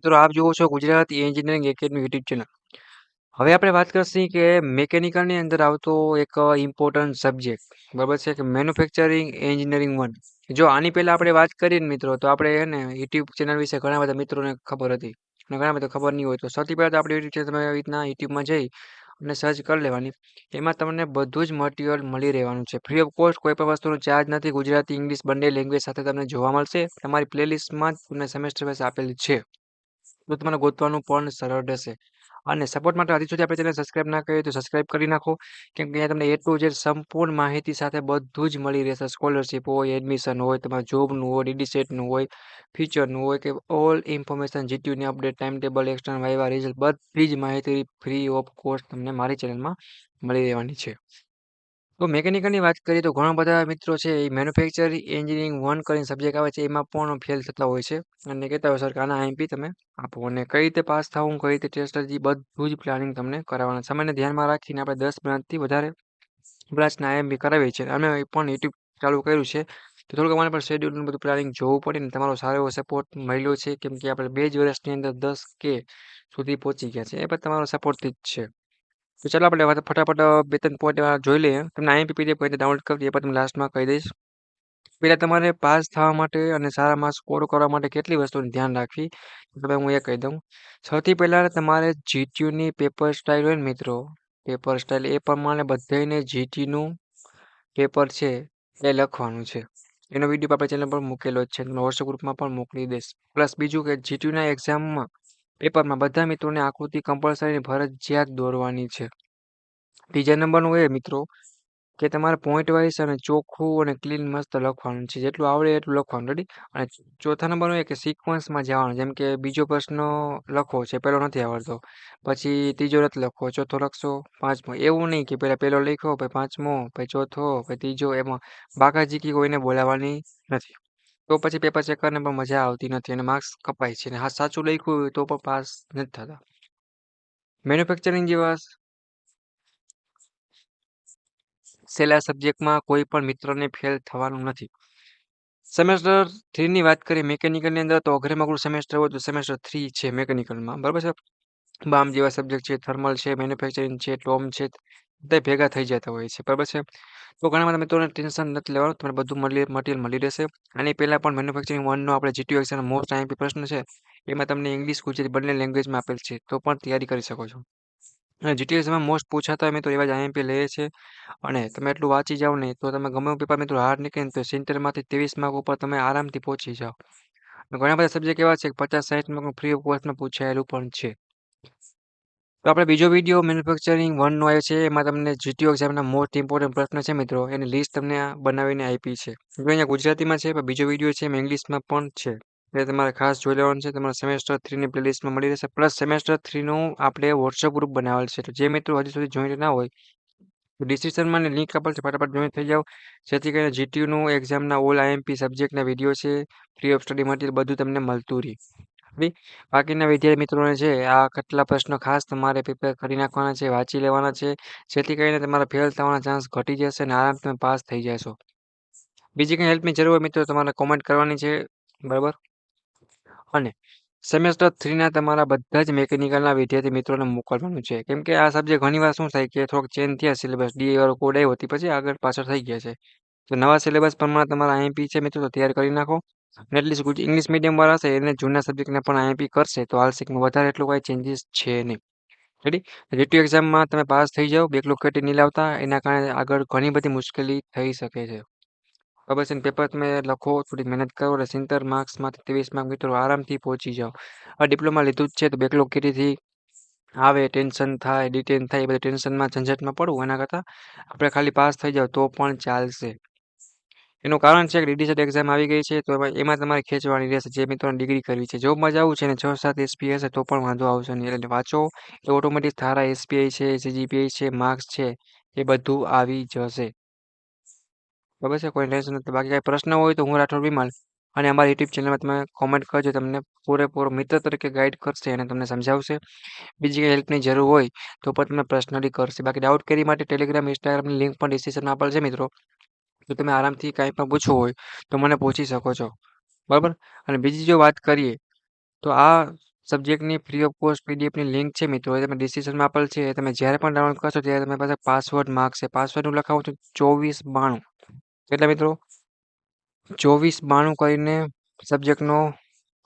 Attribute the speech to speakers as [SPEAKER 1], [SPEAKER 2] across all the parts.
[SPEAKER 1] મિત્રો આપ જુઓ છો Gujarat engineering academy YouTube channel. હવે આપણે વાત કરશી કે મેકેનિકલની અંદર આવતો એક ઇમ્પોર્ટન્ટ સબ્જેક્ટ બરાબર છે કે મેન્યુફેક્ચરિંગ એન્જિનિયરિંગ 1. જો આની પહેલા આપણે વાત કરીએ ને મિત્રો તો આપણે હે ને યુટ્યુબ ચેનલ વિશે ઘણા બધા મિત્રોને ખબર હતી અને ઘણા બધા ખબર નહીં હોય તો સૌથી પહેલા તો આપણે યુટ્યુબ ચેનલ તમે આવી રીતના યુટ્યુબમાં જઈ અને સર્ચ કરી લેવાની. એમાં તમને બધું જ મટીરિયલ મળી રહેવાનું છે ફ્રી ઓફ કોસ્ટ. કોઈ પણ વસ્તુનો ચાર્જ નથી. ગુજરાતી ઇંગ્લિશ બંને લેંગ્વેજ સાથે તમને જોવા મળશે. તમારી પ્લેલિસ્ટમાં જ તમને સેમેસ્ટર વાઇઝ આપેલી છે તો તમારે ગોતવાનું પણ સરળ રહેશે. અને સપોર્ટ માટે હજી સુધી આપણે ચેનલ સબસ્ક્રાઇબ ના કરી હોય તો સબસ્ક્રાઇબ કરી નાખો, કેમ કે અહીંયા તમને એ ટુ ઝેડ સંપૂર્ણ માહિતી સાથે બધું જ મળી રહેશે. સ્કોલરશિપ હોય, એડમિશન હોય, તમારા જોબનું હોય, ડીડી સેટનું હોય, ફ્યુચરનું હોય કે ઓલ ઇન્ફોર્મેશન, જીટીયુની update, time table, external viva result બધી જ માહિતી ફ્રી ઓફ કોસ્ટ તમને મારી ચેનલમાં મળી રહેવાની છે. તો મેકેનિકલની વાત કરીએ તો ઘણા બધા મિત્રો છે એ મેન્યુફેક્ચરિંગ એન્જિનિયરિંગ 1 કરીને સબ્જેક્ટ આવે છે એમાં પણ ફેલ થતા હોય છે અને કહેતા હોય સર કે આના આઈએમપી તમે આપો અને કઈ રીતે પાસ થવું, કઈ રીતે ટેસ્ટ સ્ટ્રેટેજી બધું જ પ્લાનિંગ તમને કરાવવાના. સમયને ધ્યાનમાં રાખીને આપણે 10 બ્રાન્ચથી વધારે બ્રાન્ચના આઈએમપી કરાવીએ છીએ. અમે પણ યુટ્યુબ ચાલુ કર્યું છે તો થોડુંક અમારે પણ શેડ્યુલનું બધું પ્લાનિંગ જોવું પડે ને તમારો સારો એવો સપોર્ટ મળ્યો છે, કેમ કે આપણે 2 જ વર્ષની અંદર 10K સુધી પહોંચી ગયા છે. એ પણ તમારો સપોર્ટથી જ છે. તો ચાલો આપણે ફટાફટ 2-3 પોઈન્ટ જોઈ લઈએ. તમને આઈએમપી પીડીએફ કઈ રીતે ડાઉનલોડ કરવી એ પણ તમને લાસ્ટમાં કહી દઈશ. પહેલા તમારે પાસ થવા માટે અને સારા માર્ક્સ સ્કોર કરવા માટે કેટલી વસ્તુનું ધ્યાન રાખવી તમે હું એ કહી દઉં. સૌથી પહેલાં તમારે જીટીયુની પેપર સ્ટાઇલ હોય ને મિત્રો, પેપર સ્ટાઇલ એ પ્રમાણે બધાને જીટીયુનું પેપર છે એ લખવાનું છે. એનો વિડીયો આપણે ચેનલ પર મૂકેલો જ છે, તમે વોટ્સઅપ ગ્રુપમાં પણ મોકલી દઈશ. પ્લસ બીજું કે જીટીયુના એક્ઝામમાં પેપરમાં બધા મિત્રોને આકૃતિ કમ્પલસરી ફરજિયાત દોરવાની છે. ત્રીજા નંબરનું એ મિત્રો કે તમારે પોઈન્ટ વાઇઝ અને ચોખ્ખું અને ક્લીન મસ્ત લખવાનું છે. જેટલું આવડે એટલું લખવાનું. રેડી. અને ચોથા નંબરનું એ કે સિક્વન્સમાં જવાનું. જેમ કે બીજો પ્રશ્ન લખો છે, પહેલો નથી આવડતો, પછી ત્રીજો નથી લખવો, ચોથો લખશો, પાંચમો. એવું નહીં કે પહેલો લખ્યો, પછી પાંચમો, પછી ચોથો, પછી ત્રીજો. એમાં બાકાજીકી કોઈને બોલાવવાની નથી. તો પછી પેપર ચેક કરને પણ મજા આવતી નથી અને માર્ક્સ કપાય છે. અને હા સાચું લખ્યું હોય તો પણ પાસ નથી થતા. મેન્યુફેક્ચરિંગ જેવા છેલ્લા સબ્જેક્ટમાં કોઈ પણ મિત્રને ફેલ થવાનું નથી. સેમેસ્ટર 3ની વાત કરીએ મેકેનિકલની અંદર તો અઘરામાં અઘરું સેમેસ્ટર હોય તો સેમેસ્ટર 3 છે મેકેનિકલમાં, બરાબર છે. બામ જેવા સબ્જેક્ટ છે, થર્મલ છે, મેન્યુફેક્ચરિંગ છે, ટોમ છે, બધા ભેગા થઈ જતા હોય છે, બરાબર છે. તો ઘણા બધા મિત્રોને ટેન્શન નથી લેવાનું, તમને બધું મટીરિયલ મળી રહેશે. આની પહેલાં પણ મેન્યુફેક્ચરિંગ 1નો આપણે જીટીયુ એક્ઝામનો મોસ્ટ આઈએમપી પ્રશ્ન છે એમાં તમને ઇંગ્લિશ ગુજરાતી બંને લેંગ્વેજમાં આપેલ છે, તો પણ તૈયારી કરી શકો છો. અને જીટીયુ એક્ઝામમાં મોસ્ટ પૂછાતા હોય મિત્રો એવા જ આઈએમપી લે છે. અને તમે એટલું વાંચી જાઓ ને તો તમે ગમે પેપર મિત્રો હાર્ડ નીકળે ને તો 70માંથી 23 માર્ક ઉપર તમે આરામથી પહોંચી જાઓ. ઘણા બધા સબ્જેક્ટ એવા છે કે 50-60 માર્કનું ફ્રી ઓફ કોસ્ટમાં પૂછાયેલું પણ છે. તો આપણે બીજો વિડીયો મેન્યુફેક્ચરિંગ 1નો આવ્યો છે, એમાં તમને જીટીયુ એક્ઝામના મોસ્ટ ઇમ્પોર્ટન્ટ પ્રશ્ન છે મિત્રો, એની લિસ્ટ તમને બનાવીને આપી છે. અહીંયા ગુજરાતીમાં છે પણ બીજો વિડીયો છે એમાં ઇંગ્લિશમાં પણ છે. એટલે તમારે ખાસ જોઈ લેવાનું છે. તમારા સેમેસ્ટર 3ની પ્લેલિસ્ટમાં મળી રહેશે. પ્લસ સેમેસ્ટર 3નું આપણે વોટ્સઅપ ગ્રુપ બનાવેલ છે. તો જે મિત્રો હજી સુધી જોઈન્ટ ના હોય તો ડિસ્ક્રિપ્શનમાં લિંક આપેલ છે, ફટાફટ જોઈન થઈ જાઓ, જેથી કરીને જીટીયુનું એક્ઝામના ઓલ આઈએમપી સબ્જેક્ટના વિડીયો છે, ફ્રી ઓફ સ્ટડી મટીરિયલ બધું તમને મળતું રહે. બાકીના વિદ્યાર્થી મિત્રોને છે આ કેટલા પ્રશ્નો ખાસ તમારે પ્રિપેર કરી નાખવાના છે, વાંચી લેવાના છે, જેથી કરીને તમારા ફેલ થવાના ચાન્સ ઘટી જશે અને આરામ તમે પાસ થઈ જશો. બીજી કંઈ હેલ્પની જરૂર હોય મિત્રો તમારે કોમેન્ટ કરવાની છે, બરાબર. અને સેમેસ્ટર 3ના તમારા બધા જ મેકેનિકલના વિદ્યાર્થી મિત્રોને મોકલવાનું છે, કેમ કે આ સબ્જેક્ટ ઘણીવાર શું થાય કે થોડોક ચેન્જ થયા સિલેબસ, ડીએ વાળો કોડ આવ્યો હતી પછી આગળ પાછળ થઈ ગયા છે. તો નવા સિલેબસ પ્રમાણે તમારા આઈએમપી છે મિત્રો તો તૈયાર કરી નાખો. અને એટલીસ્ટ ઇંગ્લિશ મીડિયમ વાળા હશે એને જૂના સબ્જેક્ટને પણ આઈએમપી કરશે તો હાલશીકમાં વધારે એટલું કાંઈ ચેન્જીસ છે નહીં. રેડી. જીટીયુ એક્ઝામમાં તમે પાસ થઈ જાઓ, બેકલોગ કટી નહીં લાવતા, એના કારણે આગળ ઘણી બધી મુશ્કેલી થઈ શકે છે. બરાબર છે. પેપર તમે લખો, થોડી મહેનત કરો એટલે 70 માર્ક્સમાંથી 23 માર્ક મિત્રો આરામથી પહોંચી જાઓ. આ ડિપ્લોમા લીધું જ છે તો બેકલોગ કટીથી આવે ટેન્શન થાય, ડિટેન થાય, એ બધા ટેન્શનમાં ઝંઝટમાં પડવું એના કરતાં આપણે ખાલી પાસ થઈ જાવ તો પણ ચાલશે. એનું કારણ છે કે ડીડી સેટ એક્ઝામ આવી ગઈ છે તો એમાં તમારે ખેંચવાની રહેશે. જે મિત્રોને ડિગ્રી કરવી છે, જોબમાં જવું છે ને 6-7 એસપી હશે તો પણ વાંધો આવશે નહીં. એટલે વાંચો એ ઓટોમેટિક સારા એસપીઆઈ છે, સીજીપીઆઈ છે, માર્ક્સ છે એ બધું આવી જશે. બરાબર છે. કોઈ ટેન્શન નથી. બાકી કાંઈ પ્રશ્ન હોય તો હું રાઠોડ વિમલ અને અમારી યુટ્યુબ ચેનલમાં તમે કોમેન્ટ કરજો, તમને પૂરેપૂરો મિત્ર તરીકે ગાઈડ કરશે અને તમને સમજાવશે. બીજી કંઈ હેલ્પની જરૂર હોય તો પણ તમને પર્સનલી કરશે. બાકી ડાઉટ કરી માટે ટેલિગ્રામ, ઇન્સ્ટાગ્રામની લિંક પણ ડિસ્ક્રિપ્શનમાં આપેલ છે મિત્રો, તો તમે આરામથી કાંઈ પણ પૂછવું હોય તો મને પૂછી શકો છો, બરાબર. અને બીજી જો વાત કરીએ તો આ સબ્જેક્ટની ફ્રી ઓફ કોસ્ટ પીડીએફની લિંક છે મિત્રો, એ તમે ડિસ્ક્રિપ્શનમાં આપેલ છે. એ તમે જ્યારે પણ ડાઉનલોડ કરશો ત્યારે તમારી પાસે પાસવર્ડ માંગશે. પાસવર્ડનું લખાવું છું 2492. કેટલા મિત્રો? 2492 કરીને સબ્જેક્ટનો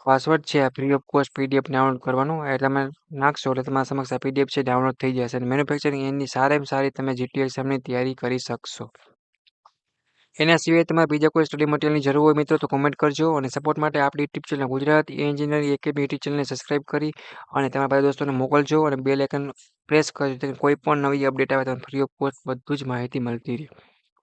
[SPEAKER 1] પાસવર્ડ છે આ free of cost PDF download કરવાનો. એ તમે નાખશો એટલે તમારા સમક્ષ આ પીડીએફ છે ડાઉનલોડ થઈ જશે. અને મેન્યુફેક્ચરિંગ એની સારામાં સારી તમે જીટીયુ એક્ઝામની તૈયારી કરી શકશો. એના સિવાય તમારે બીજા કોઈ સ્ટડી મટીરિયલની જરૂર હોય મિત્રો તો કોમેન્ટ કરજો. અને સપોર્ટ માટે આપણી YouTube channel Gujarat engineering academy YouTube ચેનલને સબસ્ક્રાઇબ કરી અને તમારા બધા દોસ્તોને મોકલજો. અને બેલ આઇકન પ્રેસ કરજો જેથી કોઈ પણ નવી અપડેટ આવે તમને ફ્રી ઓફ કોસ્ટ બધું જ માહિતી મળતી રહે.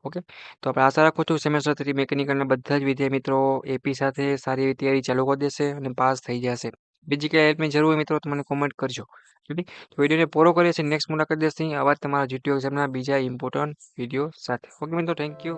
[SPEAKER 1] ઓકે, તો આપણે આશા રાખું છું સેમેસ્ટર 3 મિકેનિકલના બધા જ વિદ્યાર્થી મિત્રો એપી સાથે સારી એવી તૈયારી ચાલુ કરી દેશે અને પાસ થઈ જશે. બીજી કઈ હેલ્પની જરૂર હોય મિત્રો તો મને કોમેન્ટ કરજો. રેડી? તો વિડીયોને પૂરો કરીએ છીએ. નેક્સ્ટ મુલાકાત દેશથી આવા તમારા જીટીયુ એક્ઝામના બીજા ઇમ્પોર્ટન્ટ વિડીયો સાથે. ઓકે મિત્રો, થેન્ક યુ.